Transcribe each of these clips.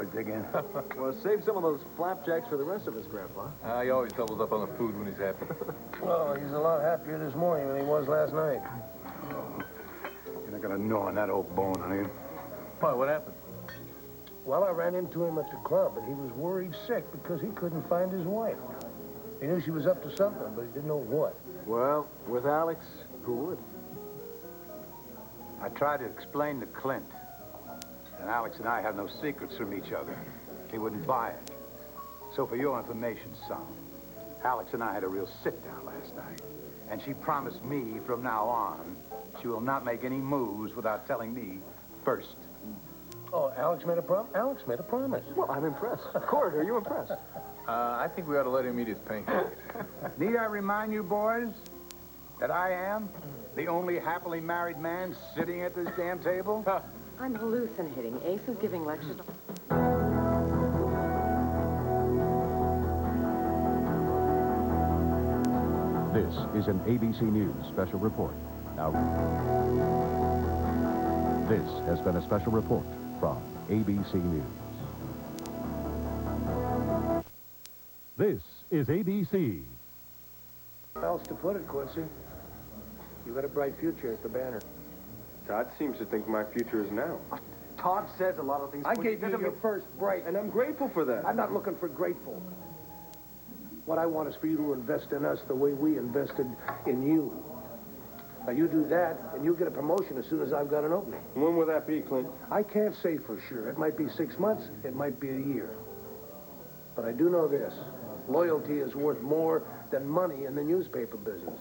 enjoy digging. Well, save some of those flapjacks for the rest of us, Grandpa. He always doubles up on the food when he's happy. Well, he's a lot happier this morning than he was last night. You're not gonna gnaw on that old bone, are you? Why, what happened? Well, I ran into him at the club, and he was worried sick because he couldn't find his wife. He knew she was up to something, but he didn't know what. Well, with Alex, who would? I tried to explain to Clint. And Alex and I have no secrets from each other. He wouldn't buy it. So for your information, son, Alex and I had a real sit-down last night. And she promised me from now on, she will not make any moves without telling me first. Oh, Alex made a promise? Alex made a promise. Well, I'm impressed. Cord, are you impressed? I think we ought to let him eat his pancake. Need I remind you, boys, that I am the only happily married man sitting at this damn table? I'm hallucinating. Ace is giving lectures. This is an ABC News special report. Now, this has been a special report from ABC News. This is ABC. How else to put it, Quincy? You got a bright future at the Banner. Todd seems to think my future is now. Todd says a lot of things. I gave you your first break. And I'm grateful for that. I'm not looking for grateful. What I want is for you to invest in us the way we invested in you. Now, you do that, and you'll get a promotion as soon as I've got an opening. When will that be, Clint? I can't say for sure. It might be 6 months. It might be a year. But I do know this. Loyalty is worth more than money in the newspaper business.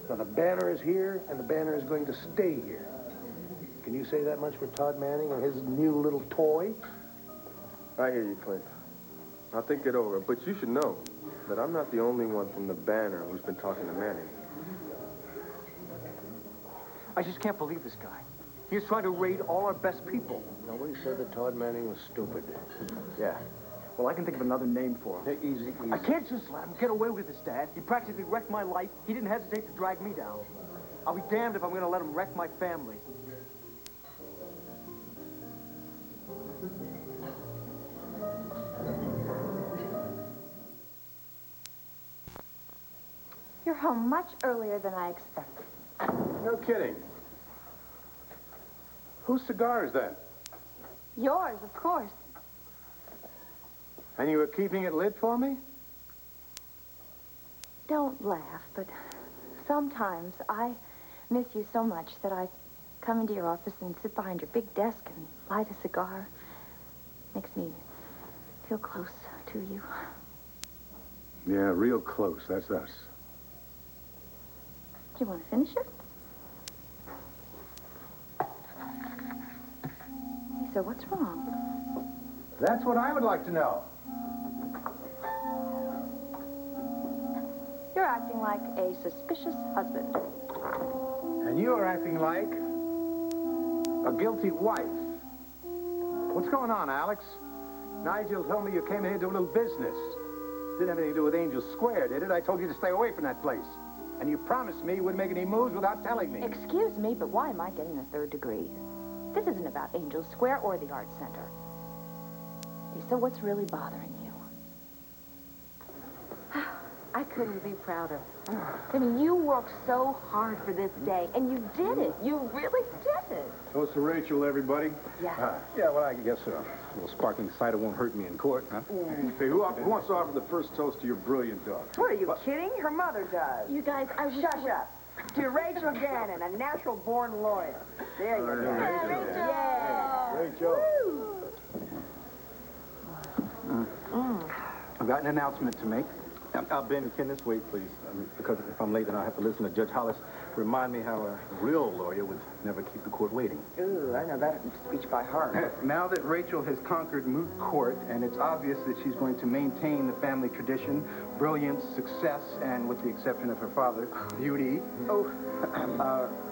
Now, the Banner is here, and the Banner is going to stay here. Can you say that much for Todd Manning and his new little toy? I hear you, Clint. I'll think it over, but you should know that I'm not the only one from the Banner who's been talking to Manning. I just can't believe this guy. He was trying to raid all our best people. Nobody said that Todd Manning was stupid. Yeah. Well, I can think of another name for him. Hey, easy. I can't just let him get away with this, Dad. He practically wrecked my life. He didn't hesitate to drag me down. I'll be damned if I'm going to let him wreck my family. You're home much earlier than I expected. No kidding. Whose cigar is that? Yours, of course. And you were keeping it lit for me? Don't laugh, but sometimes I miss you so much that I come into your office and sit behind your big desk and light a cigar. Makes me feel close to you. Yeah, real close. That's us. Do you want to finish it? Hey, so what's wrong? That's what I would like to know. You're acting like a suspicious husband. And you are acting like a guilty wife. What's going on, Alex? Nigel told me you came in here to do a little business. Didn't have anything to do with Angel Square, did it? I told you to stay away from that place. And you promised me you wouldn't make any moves without telling me. Excuse me, but why am I getting a third degree? This isn't about Angel Square or the Art Center. Hey, so what's really bothering you? I couldn't be prouder. I mean, you worked so hard for this day, and you did it. You really did it. Toast to Rachel, everybody. Yeah. Yeah, well, I guess a little sparkling cider won't hurt me in court, huh? Hey, who wants to offer the first toast to your brilliant daughter? What, are you kidding? Her mother does. You guys, I wish... Shut up. To Rachel Gannon, a natural-born lawyer. There you go. Yeah, Rachel. Rachel. I've got an announcement to make. Ben, can this wait, please? Because if I'm late, then I'll have to listen to Judge Hollis remind me how a real lawyer would never keep the court waiting. Ooh, I know that speech by heart. Now that Rachel has conquered moot court, and it's obvious that she's going to maintain the family tradition, brilliance, success, and with the exception of her father, beauty. Oh,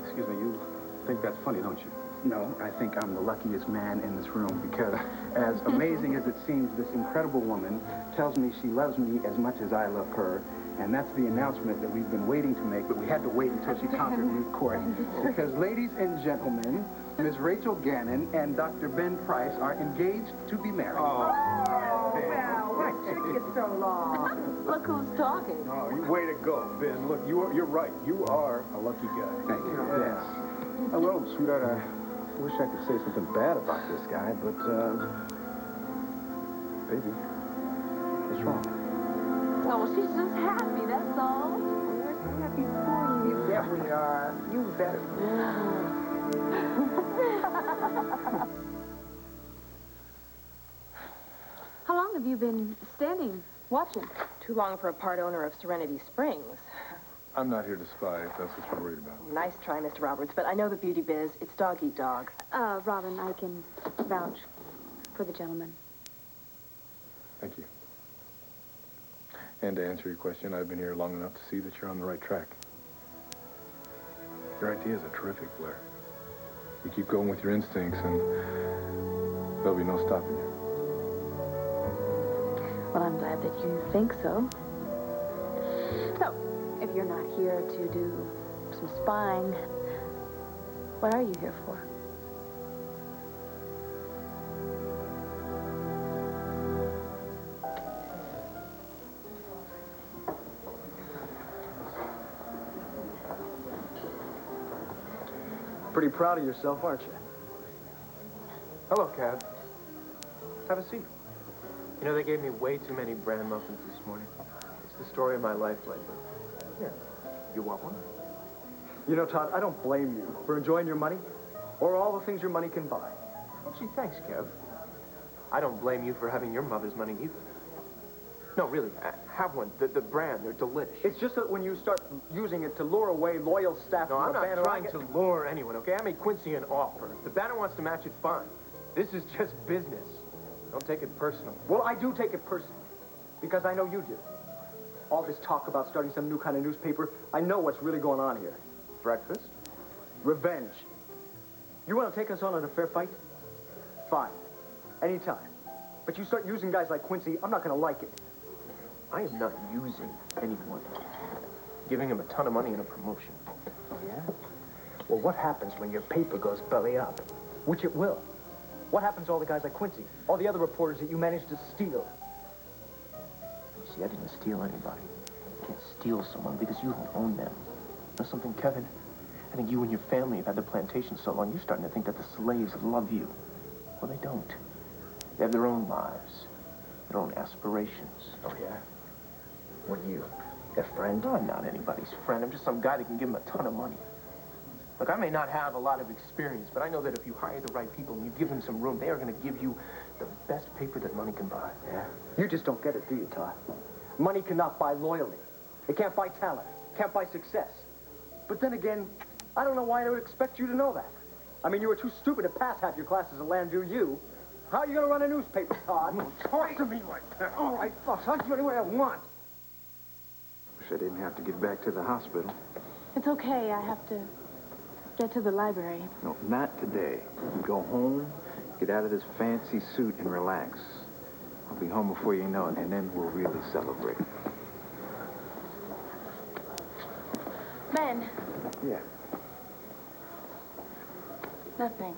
excuse me, you think that's funny, don't you? No, I think I'm the luckiest man in this room because as amazing as it seems, this incredible woman tells me she loves me as much as I love her. And that's the announcement that we've been waiting to make, but we had to wait until she conquered moot court. Because, ladies and gentlemen, Miss Rachel Gannon and Dr. Ben Price are engaged to be married. Well, what took you so long? Look who's talking. Oh, way to go, Ben. Look, you're right. You are a lucky guy. Thank you. Yes. Oh, well, sweetheart, I wish I could say something bad about this guy, but, baby, what's wrong? Oh, she's just happy, that's all. We're so happy for you. Yeah, we are. You better. How long have you been standing, watching? Too long for a part owner of Serenity Springs. I'm not here to spy, if that's what you're worried about. Nice try, Mr. Roberts, but I know the beauty biz. It's dog eat dog. Robin, I can vouch for the gentleman. Thank you. And to answer your question, I've been here long enough to see that you're on the right track. Your ideas are terrific, Blair. You keep going with your instincts, and there'll be no stopping you. Well, I'm glad that you think so. So, if you're not here to do some spying, what are you here for? Pretty proud of yourself, aren't you? Hello, Cab. Have a seat. You know, they gave me way too many bran muffins this morning. It's the story of my life lately. Here, you want one? You know, Todd, I don't blame you for enjoying your money or all the things your money can buy. Oh, gee, thanks, Kev. I don't blame you for having your mother's money either. No, really, have one. The brand, they're delish. It's just that when you start using it to lure away loyal staff No, from I'm the banner, not trying to lure anyone, okay? I made Quincy an offer. If the banner wants to match it, fine. This is just business. Don't take it personal. Well, I do take it personally, because I know you do. All this talk about starting some new kind of newspaper, I know what's really going on here. Breakfast? Revenge. You want to take us on in a fair fight? Fine. Anytime. But you start using guys like Quincy, I'm not going to like it. I am not using anyone. Giving him a ton of money and a promotion. Oh, yeah? Well, what happens when your paper goes belly up? Which it will. What happens to all the guys like Quincy? All the other reporters that you managed to steal? You see, I didn't steal anybody. You can't steal someone because you don't own them. Know something, Kevin? I think you and your family have had the plantation so long, you're starting to think that the slaves love you. Well, they don't. They have their own lives, their own aspirations. Oh, yeah? What are you, their friend? No, I'm not anybody's friend. I'm just some guy that can give them a ton of money. Look, I may not have a lot of experience, but I know that if you hire the right people and you give them some room, they are going to give you the best paper that money can buy. Yeah? You just don't get it, do you, Todd? Money cannot buy loyalty. It can't buy talent. Can't buy success. But then again, I don't know why I would expect you to know that. I mean, you were too stupid to pass half your classes at Landau U. How are you going to run a newspaper, Todd? Don't talk to me like that. All right, boss, I'll do any way I want. Wish I didn't have to get back to the hospital. It's okay, I have to get to the library. No, not today. You go home, get out of this fancy suit, and relax. I'll be home before you know it, and then we'll really celebrate. Ben. Yeah. Nothing.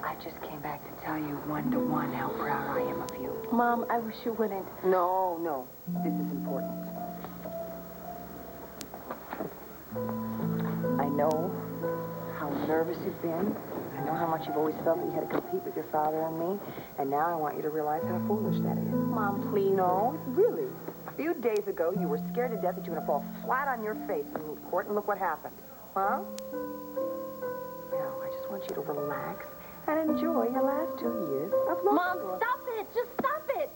I just came back to tell you one-to-one how proud I am of you. Mom, I wish you wouldn't. No, no. This is important. I know how nervous you've been. I know how much you've always felt that you had to compete with your father and me. And now I want you to realize how foolish that is. Mom, please. No, really. A few days ago, you were scared to death that you were going to fall flat on your face in court, and look what happened. Huh? Now, I just want you to relax and enjoy your last 2 years of law Mom, school. stop it! Just stop it!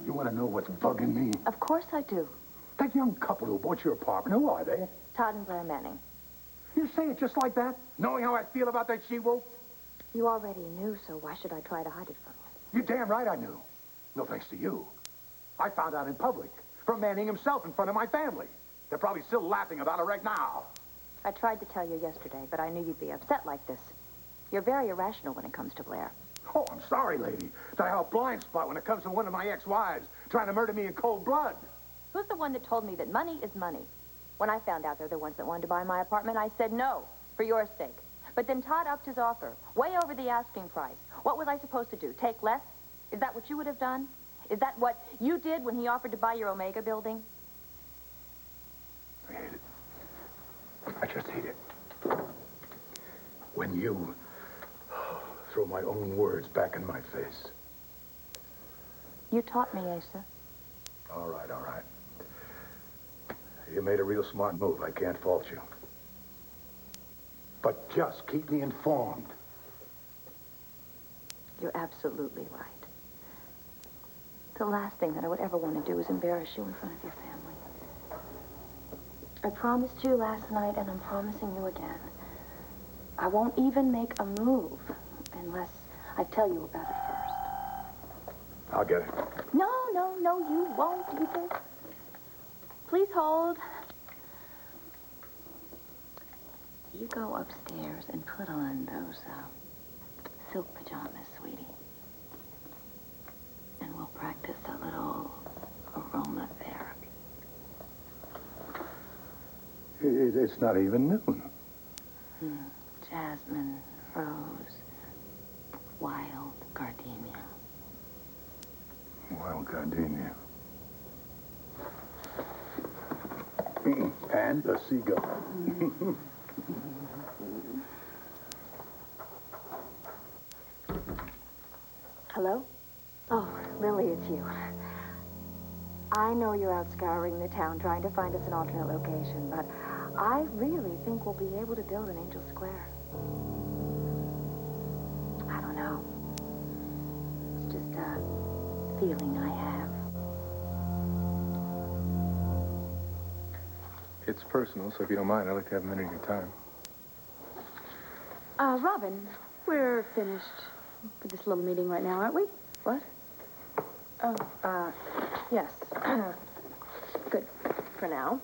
You want to know what's bugging me? Of course I do. That young couple who bought your apartment, who are they? Todd and Blair Manning. You say it just like that? Knowing how I feel about that she-wolf? You already knew, so why should I try to hide it from you? You're damn right I knew. No thanks to you. I found out in public. from Manning himself in front of my family. They're probably still laughing about it right now. I tried to tell you yesterday, but I knew you'd be upset like this. You're very irrational when it comes to Blair. Oh, I'm sorry, lady, that I have a blind spot when it comes to one of my ex-wives trying to murder me in cold blood. Who's the one that told me that money is money? When I found out they're the ones that wanted to buy my apartment, I said no, for your sake. But then Todd upped his offer, way over the asking price. What was I supposed to do, take less? Is that what you would have done? Is that what you did when he offered to buy your Omega building? I hate it. I just hate it. When you throw my own words back in my face. You taught me, Asa. All right, all right. You made a real smart move. I can't fault you. But just keep me informed. You're absolutely right. The last thing that I would ever want to do is embarrass you in front of your family. I promised you last night, and I'm promising you again. I won't even make a move unless I tell you about it first. I'll get it. No, you won't either. Please hold. You go upstairs and put on those silk pajamas, sweetie. And we'll practice a little aromatherapy. It's not even noon. Jasmine, rose, wild gardenia. Wild gardenia. And a seagull. Hello? Oh, Lily, it's you. I know you're out scouring the town trying to find us an alternate location, but I really think we'll be able to build an Angel Square. I don't know. It's just a feeling I have. It's personal, so if you don't mind, I'd like to have a minute of your time. Robin, we're finished with this little meeting right now, aren't we? What? Oh, yes. Good. For now.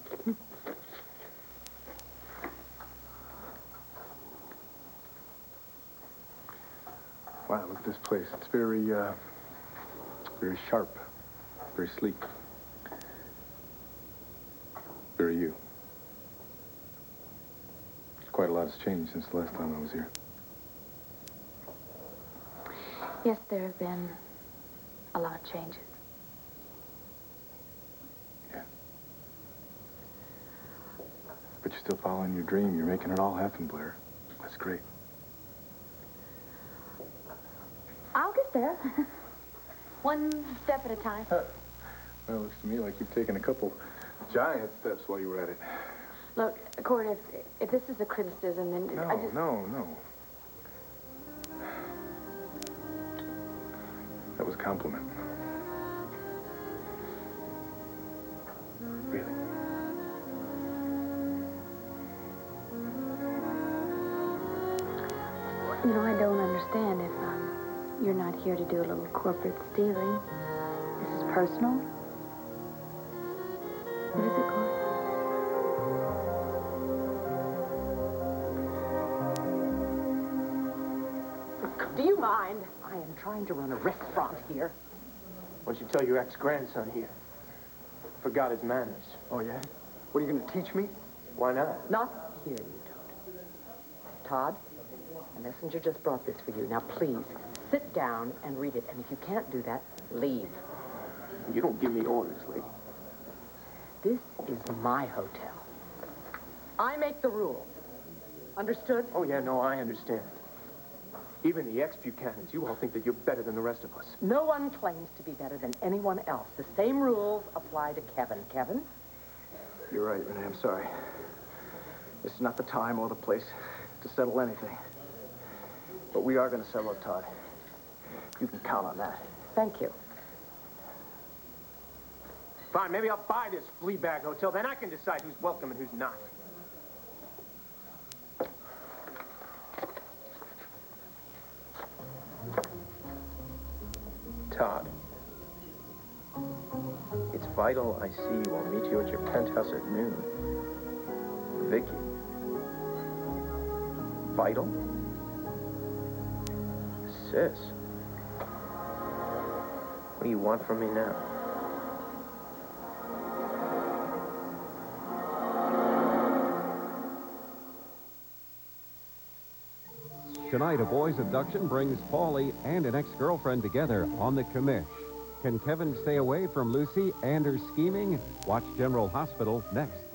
Wow, look at this place. It's very sharp, very sleek. Very you. Quite a lot has changed since the last time I was here. Yes, there have been a lot of changes. Yeah. But you're still following your dream. You're making it all happen, Blair. That's great. I'll get there. One step at a time. Well, it looks to me like you've taken a couple giant steps while you were at it. Look, Cord, if this is a criticism, then I just... No. That was a compliment. Really. You know, I don't understand if you're not here to do a little corporate stealing. This is personal. What is it, Cord? Do you mind? I am trying to run a restaurant here. Why don't you tell your ex-grandson here? Forgot his manners. Oh, yeah? What are you going to teach me? Why not? Not here, you don't. Todd, the messenger just brought this for you. Now, please, sit down and read it. And if you can't do that, leave. You don't give me orders, lady. This is my hotel. I make the rules. Understood? Oh, yeah, no, I understand. Even the ex-Buchanans, you all think that you're better than the rest of us. No one claims to be better than anyone else. The same rules apply to Kevin. Kevin? You're right, Renee. I'm sorry. This is not the time or the place to settle anything. But we are going to settle it, Todd. You can count on that. Thank you. Fine, maybe I'll buy this flea bag hotel. Then I can decide who's welcome and who's not. Todd, it's Vital, I see you. I'll meet you at your penthouse at noon. Vicky. Vital? Sis. What do you want from me now? Tonight, a boy's abduction brings Paulie and an ex-girlfriend together on the commish. Can Kevin stay away from Lucy and her scheming? Watch General Hospital next.